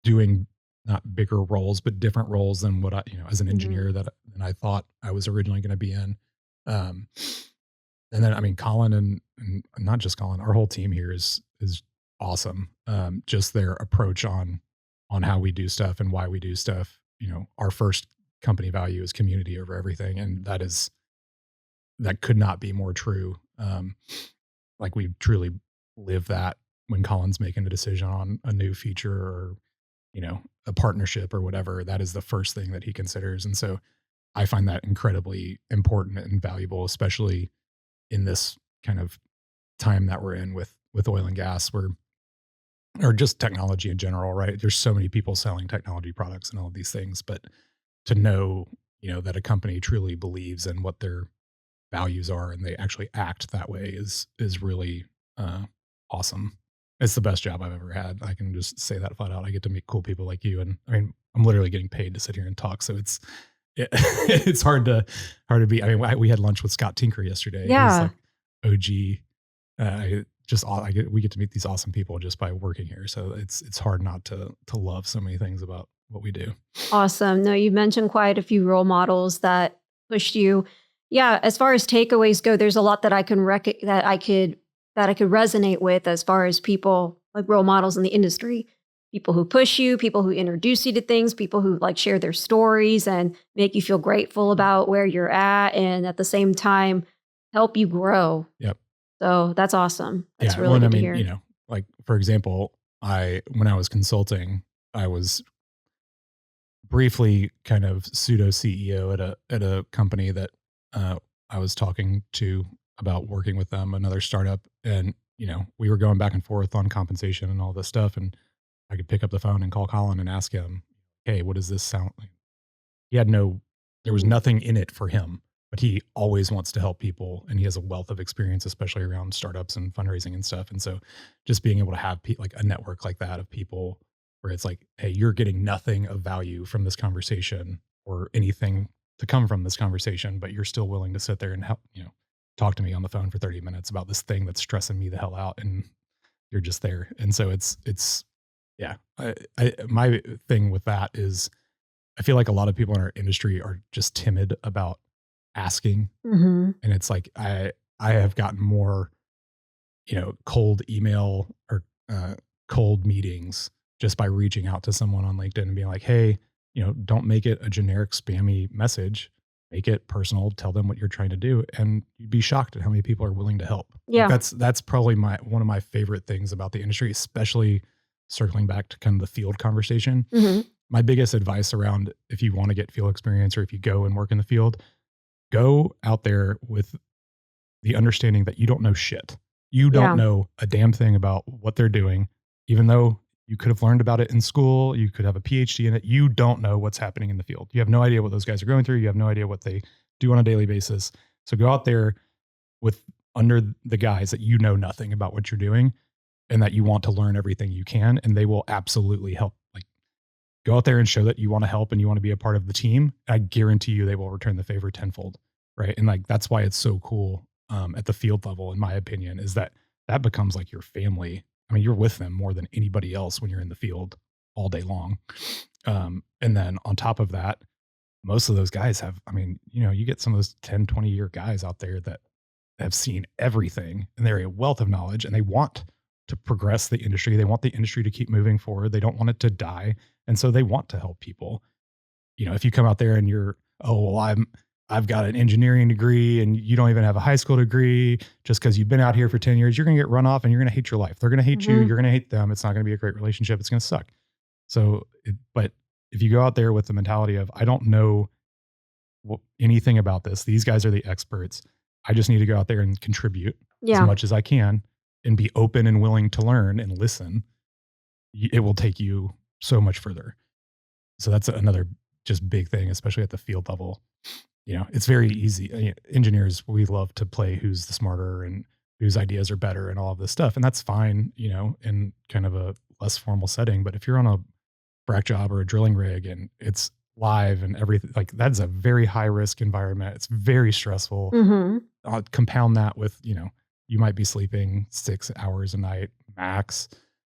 doing not bigger roles, but different roles than what I, as an engineer than I thought I was originally going to be in. And then, I mean, Colin and not just Colin, our whole team here is awesome. Just their approach on how we do stuff and why we do stuff. Our first company value is community over everything. And that could not be more true. Like we truly live that when Colin's making a decision on a new feature or, a partnership or whatever, that is the first thing that he considers. And so I find that incredibly important and valuable, especially in this kind of time that we're in with oil and gas, or just technology in general, right? There's so many people selling technology products and all of these things, but to know, that a company truly believes in what their values are and they actually act that way is really awesome. It's the best job I've ever had. I can just say that flat out. I get to meet cool people like you, and I mean, I'm literally getting paid to sit here and talk. So it's hard to be. I mean, we had lunch with Scott Tinker yesterday. Yeah. He's like OG. We get to meet these awesome people just by working here. So it's hard not to love so many things about what we do. Awesome. No, you mentioned quite a few role models that pushed you. Yeah, as far as takeaways go, there's a lot that I could resonate with as far as people like role models in the industry. People who push you, people who introduce you to things, people who like share their stories and make you feel grateful about where you're at, and at the same time help you grow. Yep. So that's awesome. That's really good to hear. Like for example, when I was consulting, I was briefly kind of pseudo CEO at a company that I was talking to about working with them, another startup, and we were going back and forth on compensation and all this stuff, and I could pick up the phone and call Colin and ask him, "Hey, what does this sound like?" He had there was Mhm. nothing in it for him, but he always wants to help people, and he has a wealth of experience, especially around startups and fundraising and stuff. And so, just being able to have like a network like that of people, where it's like, "Hey, you're getting nothing of value from this conversation or anything to come from this conversation, but you're still willing to sit there and help, talk to me on the phone for 30 minutes about this thing that's stressing me the hell out, and you're just there." And so it's yeah. My thing with that is I feel like a lot of people in our industry are just timid about asking, Mhm. and it's like I have gotten more, cold email or cold meetings just by reaching out to someone on LinkedIn and being like, "Hey, don't make it a generic spammy message. Make it personal. Tell them what you're trying to do." And you'd be shocked at how many people are willing to help. Like Yeah. that's probably one of my favorite things about the industry, especially circling back to kind of the field conversation. Mhm. My biggest advice around if you want to get field experience or if you go and work in the field, go out there with the understanding that you don't know shit. You don't Yeah. know a damn thing about what they're doing, even though you could have learned about it in school. You could have a PhD in it. You don't know what's happening in the field. You have no idea what those guys are going through. You have no idea what they do on a daily basis. So go out there with under the guys that you know nothing about what you're doing and that you want to learn everything you can. And they will absolutely help. Like, go out there and show that you want to help and you want to be a part of the team. I guarantee you they will return the favor tenfold. Right. And like, that's why it's so cool at the field level, in my opinion, is that that becomes like your family. I mean, you're with them more than anybody else when you're in the field all day long. And then on top of that, most of those guys have, I mean, you get some of those 10, 20-year guys out there that have seen everything and they're a wealth of knowledge and they want to progress the industry. They want the industry to keep moving forward. They don't want it to die. And so they want to help people. If you come out there and you're, "Oh, well, I've got an engineering degree and you don't even have a high school degree, just because you've been out here for 10 years, you're going to get run off and you're going to hate your life. They're going to hate you. Mhm. You're going to hate them. It's not going to be a great relationship. It's going to suck." So, but if you go out there with the mentality of, "I don't know anything about this. These guys are the experts. I just need to go out there and contribute as Yeah. much as I can and be open and willing to learn and listen," it will take you so much further. So that's another just big thing, especially at the field level. It's very easy. Engineers, we love to play who's the smarter and whose ideas are better and all of this stuff. And that's fine, in kind of a less formal setting. But if you're on a frac job or a drilling rig and it's live and everything, like, that's a very high risk environment. It's very stressful. Mhm. Compound that with, you might be sleeping 6 hours a night max,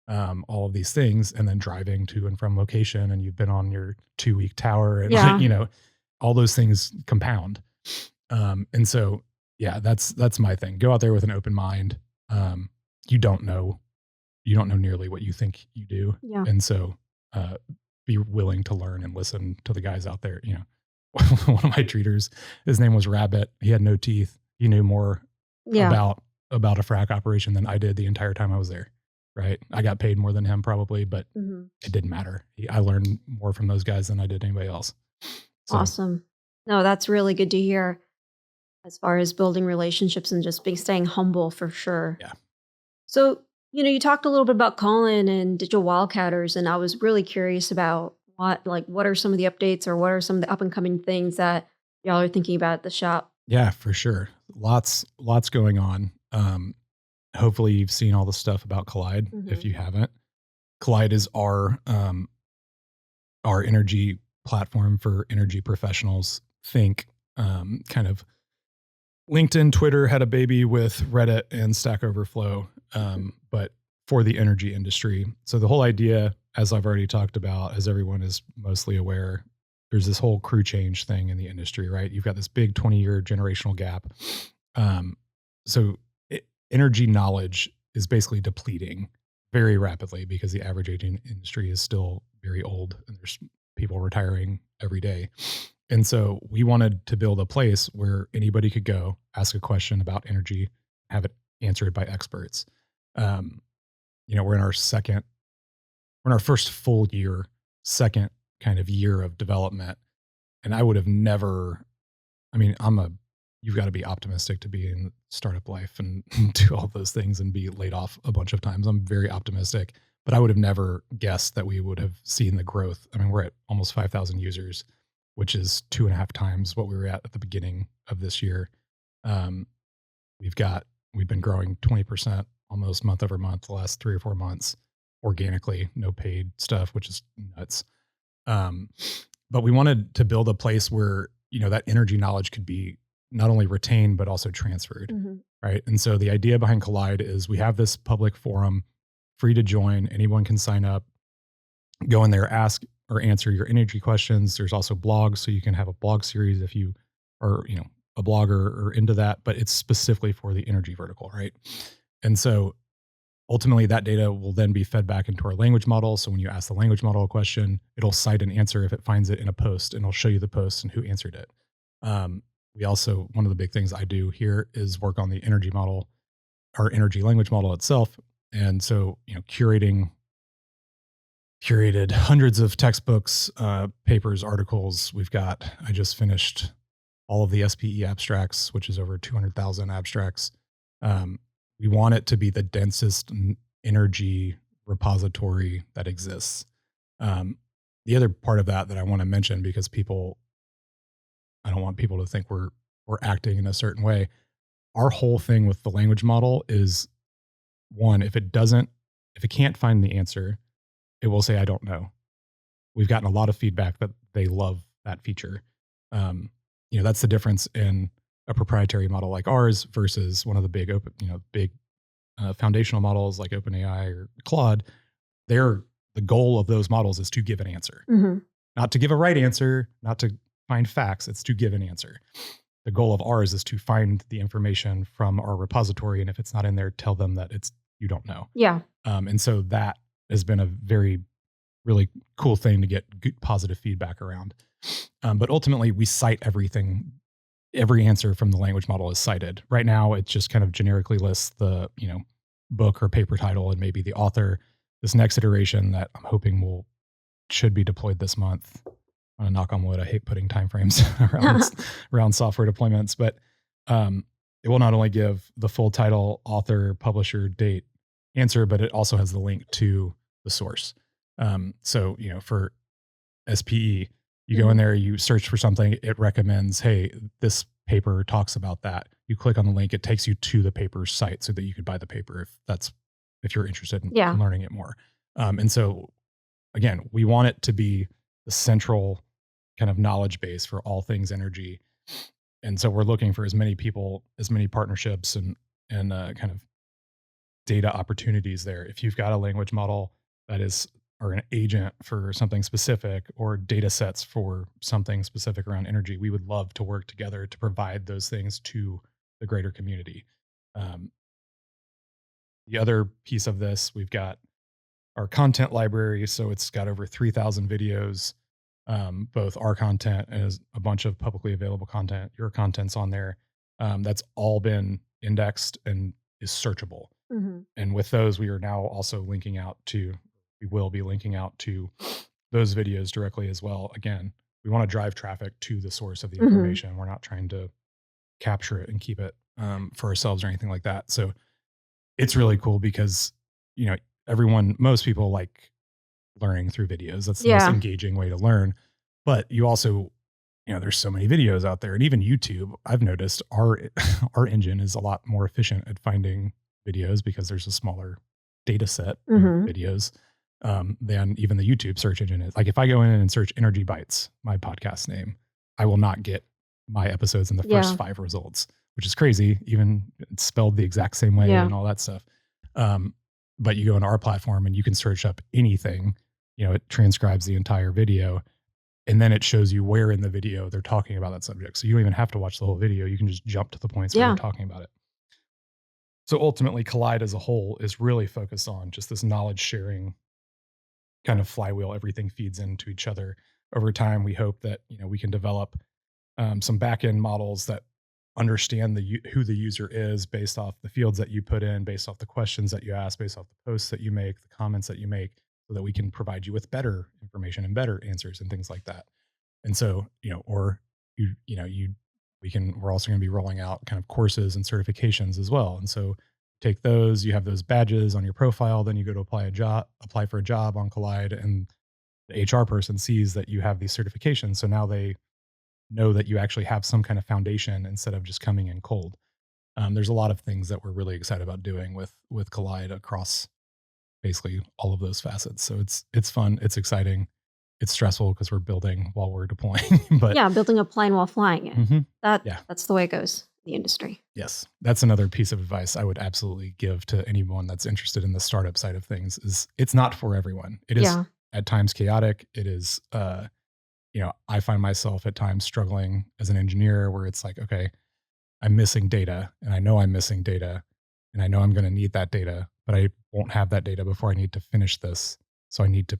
all of these things, and then driving to and from location, and you've been on your 2-week tower, and like, Yeah. all those things compound. And so, yeah, that's my thing. Go out there with an open mind. Um, you don't know, you don't know nearly what you think you do, Yeah. and so uh, be willing to learn and listen to the guys out there. One of my treaters, his name was Rabbit. He had no teeth. He knew more Yeah. about a frac operation than I did the entire time I was there. Right? I got paid more than him probably, but Mhm. it didn't matter. I learned more from those guys than I did anybody else. So Awesome. No, that's really good to hear as far as building relationships and just being staying humble for sure. yeah, So, you talked a little bit about Colin and Digital Wildcatters, and I was really curious about what are some of the updates or what are some of the up and coming things that y'all are thinking about at the shop? yeah, for sure. Lots going on. Hopefully you've seen all the stuff about Collide. If Mhm. you haven't, Collide is our energy platform for energy professionals. Think kind of LinkedIn, Twitter had a baby with Reddit and Stack Overflow, but for the energy industry. So the whole idea, as I've already talked about, as everyone is mostly aware, there's this whole crew change thing in the industry, right? You've got this big 20-year generational gap. Um, so energy knowledge is basically depleting very rapidly because the average aging industry is still very old and there's people retiring every day. And so we wanted to build a place where anybody could go ask a question about energy, have it answered by experts. Um, we're in we're in our first full year, second kind of year of development. And I would have never, I mean, you've got to be optimistic to be in startup life and do all those things and be laid off a bunch of times. I'm very optimistic, but I would have never guessed that we would have seen the growth. I mean, we're at almost 5,000 users, which is 2.5 times what we were at the beginning of this year. Um, we've been growing 20% almost month over month the last 3 or 4 months organically, no paid stuff, which is nuts. Um, but we wanted to build a place where, that energy knowledge could be not only retained, but also transferred. Mhm. Right. And so the idea behind Collide is we have this public forum, free to join. Anyone can sign up, go in there, ask or answer your energy questions. There's also blogs. So you can have a blog series if you are, a blogger or into that, but it's specifically for the energy vertical. Right. And so ultimately, that data will then be fed back into our language model. So when you ask the language model a question, it'll cite an answer if it finds it in a post, and it'll show you the post and who answered it. We also, one of the big things I do here is work on the energy model, our energy language model itself. And so, curated hundreds of textbooks, papers, articles. I just finished all of the SPE abstracts, which is over 200,000 abstracts. We want it to be the densest energy repository that exists. The other part of that I want to mention, because I don't want people to think we're acting in a certain way. Our whole thing with the language model is, one, if it can't find the answer, it will say, I don't know. We've gotten a lot of feedback that they love that feature. That's the difference in a proprietary model like ours versus one of the big foundational models like OpenAI or Claude. The goal of those models is to give an answer, not to give a right answer, not to find facts. It's to give an answer. The goal of ours is to find the information from our repository, and if it's not in there, tell them that you don't know. Yeah. And so that has been a really cool thing to get good, positive feedback around. But ultimately, we cite everything. Every answer from the language model is cited. Right now, it just kind of generically lists the book or paper title and maybe the author. This next iteration that I'm hoping should be deployed this month. I'm gonna knock on wood. I hate putting timeframes around software deployments, but it will not only give the full title, author, publisher, date, answer, but it also has the link to the source. So for SPE, you go in there, you search for something, it recommends, hey, this paper talks about that. You click on the link, it takes you to the paper's site so that you could buy the paper if you're interested in learning it more. And so again, we want it to be the central kind of knowledge base for all things energy. And so we're looking for as many people, as many partnerships and kind of data opportunities there. If you've got a language model or an agent for something specific or data sets for something specific around energy, we would love to work together to provide those things to the greater community. The other piece of this, we've got our content library. So it's got over 3,000 videos, both our content and a bunch of publicly available content. Your content's on there. That's all been indexed and is searchable. And with those, we will be linking out to those videos directly as well. Again, we want to drive traffic to the source of the information. We're not trying to capture it and keep it for ourselves or anything like that. So it's really cool because, most people like learning through videos. That's the most engaging way to learn. But you also, there's so many videos out there, and even YouTube, I've noticed our engine is a lot more efficient at finding videos because there's a smaller data set of videos than even the YouTube search engine is. Like if I go in and search Energy Bites, my podcast name, I will not get my episodes in the first 5 results, which is crazy. Even it's spelled the exact same way and all that stuff. But you go into our platform and you can search up anything, it transcribes the entire video, and then it shows you where in the video they're talking about that subject. So you don't even have to watch the whole video. You can just jump to the points where they're talking about it. So ultimately, Collide as a whole is really focused on just this knowledge sharing kind of flywheel. Everything feeds into each other. Over time, we hope that we can develop some back-end models that understand who the user is based off the fields that you put in, based off the questions that you ask, based off the posts that you make, the comments that you make, so that we can provide you with better information and better answers and things like that. And so, or you we're also going to be rolling out kind of courses and certifications as well. And so take those, you have those badges on your profile, then you go to apply for a job on Collide, and the HR person sees that you have these certifications. So now they know that you actually have some kind of foundation instead of just coming in cold. There's a lot of things that we're really excited about doing with Collide across basically all of those facets. So it's fun, it's exciting, it's stressful because we're building while we're deploying. But Yeah, building a plane while flying it. Mhm. Yeah. That's the way it goes in the industry. Yes, that's another piece of advice I would absolutely give to anyone that's interested in the startup side of things. Is it's not for everyone. It is Yeah. at times chaotic. It is, I find myself at times struggling as an engineer where it's like, okay, I'm missing data, and I know I'm missing data, and I know I'm going to need that data, but I won't have that data before I need to finish this. So I need to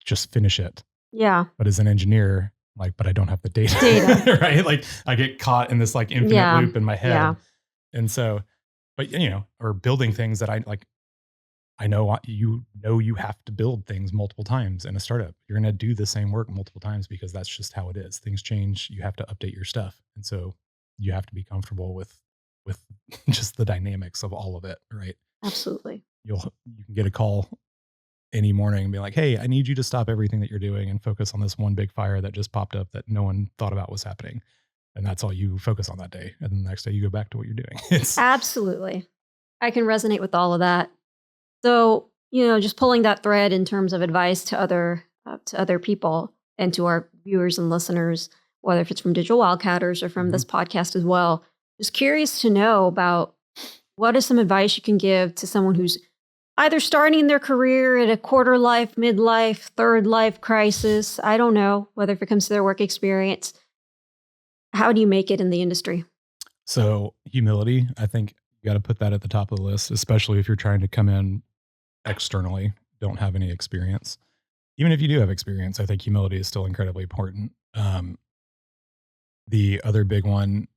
just finish it. Yeah. But as an engineer, like, but I don't have the data, Data. right? Like I get caught in this like infinite Yeah. loop in my head. Yeah. And so, but or building things that I know you have to build things multiple times in a startup. You're going to do the same work multiple times because that's just how it is. Things change. You have to update your stuff. And so you have to be comfortable with just the dynamics of all of it, right? Absolutely. You can get a call any morning and be like, "Hey, I need you to stop everything that you're doing and focus on this one big fire that just popped up that no one thought about was happening." And that's all you focus on that day. And then the next day you go back to what you're doing. Absolutely. I can resonate with all of that. So, just pulling that thread in terms of advice to other people and to our viewers and listeners, whether if it's from Digital Wildcatters or from this podcast as well, just curious to know about what is some advice you can give to someone who's either starting their career at a quarter life, midlife, third life crisis. I don't know whether if it comes to their work experience. How do you make it in the industry? So humility, I think you got to put that at the top of the list, especially if you're trying to come in externally, don't have any experience. Even if you do have experience, I think humility is still incredibly important. The other big one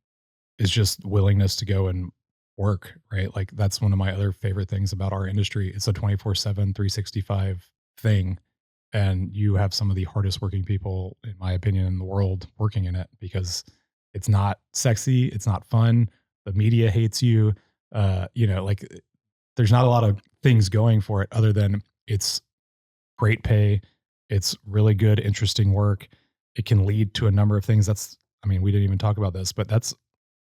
is just willingness to go and work, right? Like that's one of my other favorite things about our industry. It's a 24/7, 365 thing. And you have some of the hardest working people, in my opinion, in the world working in it because it's not sexy. It's not fun. The media hates you. Like there's not a lot of things going for it other than it's great pay. It's really good, interesting work. It can lead to a number of things. We didn't even talk about this, but that's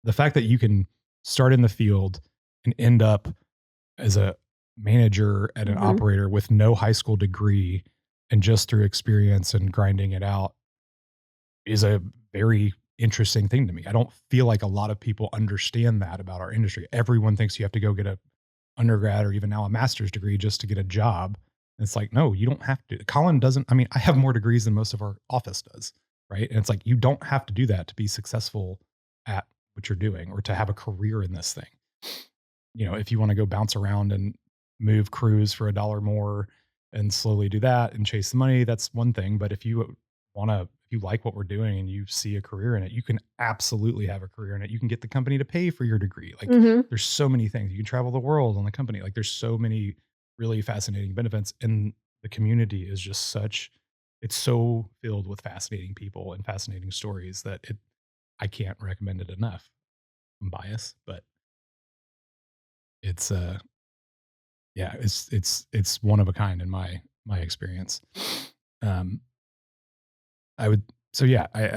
the fact that you can start in the field and end up as a manager at an operator with no high school degree and just through experience and grinding it out is a very interesting thing to me. I don't feel like a lot of people understand that about our industry. Everyone thinks you have to go get a undergrad or even now a master's degree just to get a job. And it's like, no, you don't have to. Colin doesn't, I have more degrees than most of our office does. Right. And it's like, you don't have to do that to be successful at what you're doing or to have a career in this thing. If you want to go bounce around and move crews for $1 more and slowly do that and chase the money, that's one thing. But if you like what we're doing and you see a career in it, you can absolutely have a career in it. You can get the company to pay for your degree. Like there's so many things. You can travel the world on the company. Like there's so many really fascinating benefits. And the community is just it's so filled with fascinating people and fascinating stories that I can't recommend it enough. I'm biased, but it's it's one of a kind in my experience. I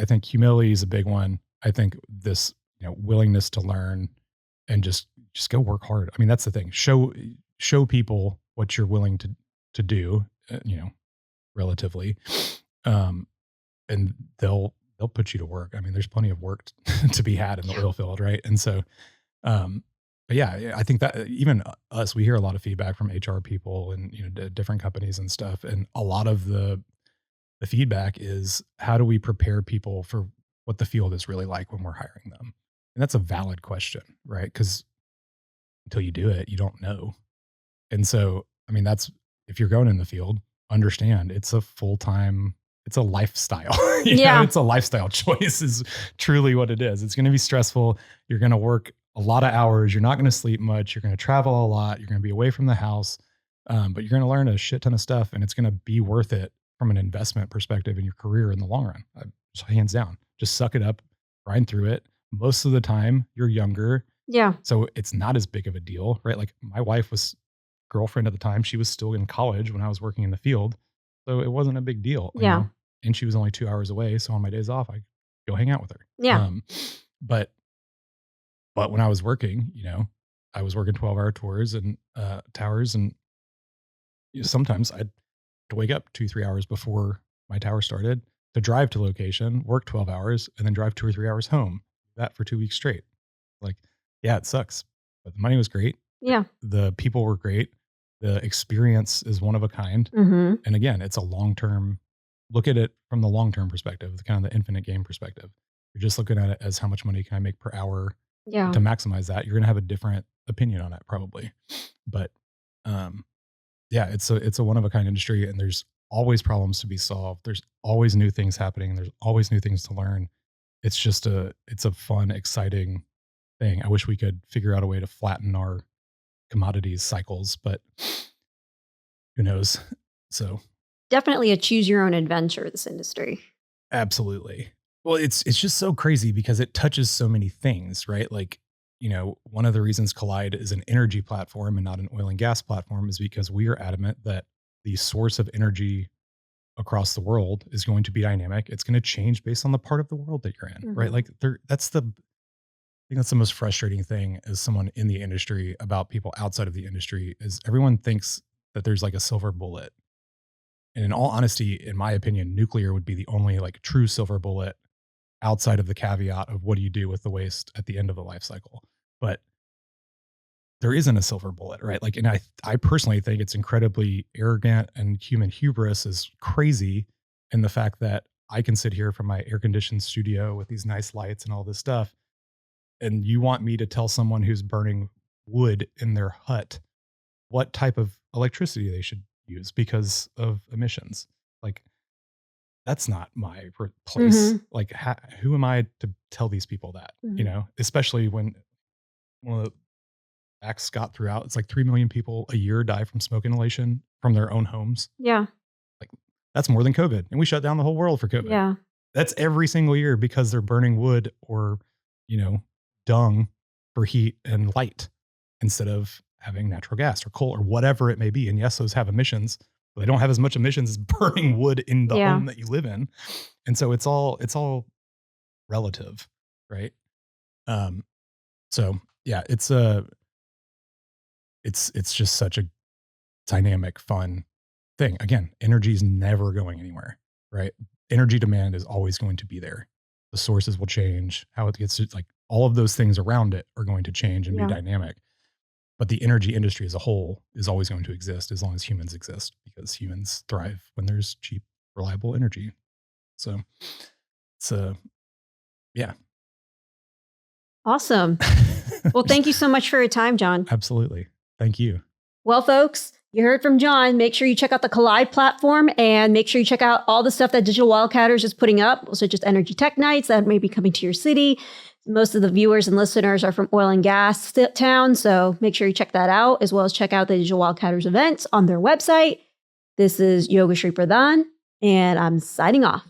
think humility is a big one. I think this, willingness to learn and just go work hard. That's the thing. Show people what you're willing to do, relatively. And they'll put you to work. There's plenty of work to be had in the oil field, right? And so, but yeah, I think that even us, we hear a lot of feedback from HR people and different companies and stuff, and a lot of the feedback is how do we prepare people for what the field is really like when we're hiring them, and that's a valid question, right? Because until you do it, you don't know, and so that's if you're going in the field, understand it's a full-time. It's a lifestyle. It's a lifestyle choice is truly what it is. It's going to be stressful. You're going to work a lot of hours. You're not going to sleep much. You're going to travel a lot. You're going to be away from the house. But you're going to learn a shit ton of stuff and it's going to be worth it from an investment perspective in your career in the long run. Hands down, just suck it up, grind through it. Most of the time you're younger. Yeah. So it's not as big of a deal, right? Like my wife was girlfriend at the time. She was still in college when I was working in the field. So it wasn't a big deal, Yeah. and she was only 2 hours away. So on my days off, I go hang out with her. Yeah. But when I was working, I was working 12-hour tours and towers, and sometimes I'd to wake up 2-3 hours before my tower started to drive to location, work 12 hours, and then drive 2 or 3 hours home. That for 2 weeks straight. Like, yeah, it sucks, but the money was great. Yeah. The people were great. The experience is one of a kind. Mm-hmm. And again, it's a long-term look at it from the long-term perspective, the kind of the infinite game perspective. You're just looking at it as how much money can I make per hour Yeah. to maximize that. You're going to have a different opinion on it probably. But yeah, it's a one of a kind industry, and there's always problems to be solved. There's always new things happening. There's always new things to learn. It's a fun, exciting thing. I wish we could figure out a way to flatten our commodities cycles, but who knows? So Definitely a choose your own adventure, this industry. absolutely. Well, it's just so crazy because it touches so many things, right? Like, one of the reasons Collide is an energy platform and not an oil and gas platform is because we are adamant that the source of energy across the world is going to be dynamic. It's going to change based on the part of the world that you're in, right? Mhm. Like I think that's the most frustrating thing as someone in the industry about people outside of the industry is everyone thinks that there's like a silver bullet. And in all honesty, in my opinion, nuclear would be the only like true silver bullet outside of the caveat of what do you do with the waste at the end of the life cycle. But there isn't a silver bullet, right? Like, and I personally think it's incredibly arrogant, and human hubris is crazy in the fact that I can sit here from my air conditioned studio with these nice lights and all this stuff. And you want me to tell someone who's burning wood in their hut what type of electricity they should use because of emissions. Like, that's not my place. Mhm. Like, who am I to tell these people that, Mhm. especially when one of the facts Scott threw out, it's like 3 million people a year die from smoke inhalation from their own homes. Yeah. Like, that's more than COVID. And we shut down the whole world for COVID. Yeah. That's every single year because they're burning wood or, you know, dung for heat and light instead of having natural gas or coal or whatever it may be. And yes, those have emissions, but they don't have as much emissions as burning wood in the Yeah. home that you live in. And so it's all relative, right? So yeah, it's just such a dynamic, fun thing. Again, energy is never going anywhere, right? Energy demand is always going to be there. The sources will change, how it gets like all of those things around it are going to change and be Yeah. dynamic. But the energy industry as a whole is always going to exist as long as humans exist because humans thrive when there's cheap, reliable energy. So it's yeah. Awesome. Well, thank you so much for your time, John. Absolutely. Thank you. Well, folks, you heard from John. Make sure you check out the Collide platform and make sure you check out all the stuff that Digital Wildcatters is putting up, such as energy tech nights that may be coming to your city. Most of the viewers and listeners are from oil and gas town, so make sure you check that out, as well as check out the Digital Wildcatters events on their website. This is Yoga Shri Pradhan, and I'm signing off.